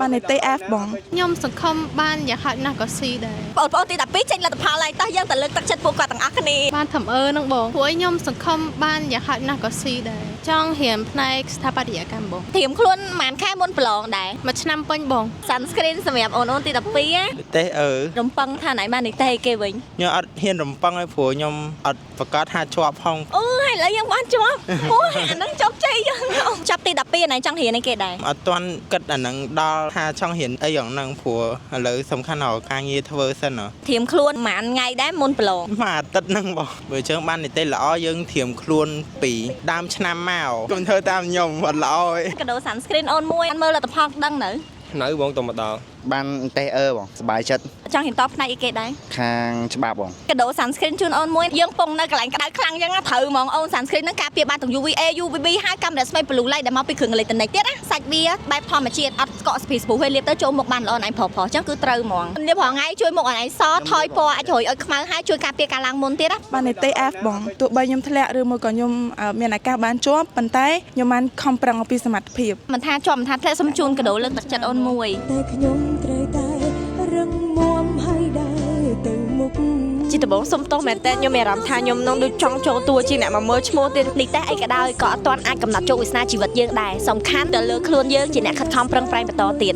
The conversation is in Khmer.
បាននីតិ F បងខ្ញុំសង្ឃឹមបានយ៉ាងហោចណាស់ក៏ស៊ីដែរបងប្អូនទី12ចេញលទ្ធផលឡើងតោះយើងទៅលើកទឹកចិត្តពួកគាត់ទាំងអស់គ្នាបានធ្វើនឹងបងព្រោះខ្ញុំសង្ឃឹមបានយ៉ាងហោចណាស់ក៏ស៊ីដែរចង់រៀនផ្នែកស្ថាបត្យកម្មបងត្រៀមខ្លួនប្រហែលខែមុនប្រឡងដែរមួយឆ្នាំពេញបង sunscreen សម្រាប់អូនទី12ទេរំពឹងថាណៃបាននីតិគេវិញខ្ញុំអត់ហ៊ានរំពឹងឲ្យព្រោះខ្ញុំអត់ប្រកាសថាជាប់ផងអូហើយឥឡូវយើងបានជាប់អូអាហ្នឹងជោគជ័យយើងចាប់ទី12ណៃចង់រៀនឯគេដែរអត់ទាន់គិតអាហ្នឹងដល់ថាចង់រៀនអីយ៉ាងហ្នឹងព្រោះឥឡូវសំខាន់ដល់ការងារធ្វើសិនត្រៀមខ្លួនប្រហែលថ្ងៃដែរមុនប្រឡងមួយអាទិត្យហ្នឹងបងបើជើងបាននីតិល្អយើងត្រៀមខ្លួនពីដើមឆ្នាំមកកុំធ្វើតាមខ្ញុំអត់ល្អទេកាដូ sunscreen អូនមួយអត់មើលលទ្ធផលដឹងនៅបងតមកដល់បានទេបងសប្បាយចិត្តចង់រៀនតបផ្នែកអីគេដែរខាងច្បាប់បងកាដូ sunscreen ជូនអូនមួយយើងពងនៅកន្លែងក្តៅខ្លាំងអញ្ចឹងត្រូវហ្មងអូន sunscreen ហ្នឹងការពារបានទាំង UVA UVB ហើយកាំរស្មី blue light ដែលមកពីគ្រឿងអេឡិចត្រូនិកទៀតណាសាច់វាបែបធម្មជាតិអត់កកស្ពីស្ពូហើយលាបទៅចូលមុខបានល្អណាស់ប្រអញ្ចឹងគឺត្រូវហ្មងលាបរាល់ថ្ងៃជួយមុខឲ្យសថយពណ៌អាចរុយឲ្យខ្មៅហើយជួយការពារការឡើងមុនទៀតណាបាននីតិ F បងទោះបីខ្ញុំធ្លាក់ឬមួយក៏ខ្ញុំមានឱកាសបានជាប់ប៉ុន្តែខ្ញុំបានខំប្រឹងអំពីសមត្ថភាពមិនថាជាប់មិនថាធ្លាក់សុំជូនកាដូលើកទឹកចិត្តអូនមួយតែខ្ញុំត្រូវតែរឹងមាំហើយដែរទៅមុខជាដំបូងសុំទោសមែនតើខ្ញុំមានអារម្មណ៍ថាខ្ញុំនឹងដូចចង់ចូលតួជាអ្នកមកមើលឈ្មោះទៀតនេះតែអីក៏ដោយក៏អត់ទាន់អាចកំណត់ជោគវាសនាជីវិតយើងដែរសំខាន់ទៅលើខ្លួនយើងជាអ្នកខិតខំប្រឹងប្រែងបន្តទៀត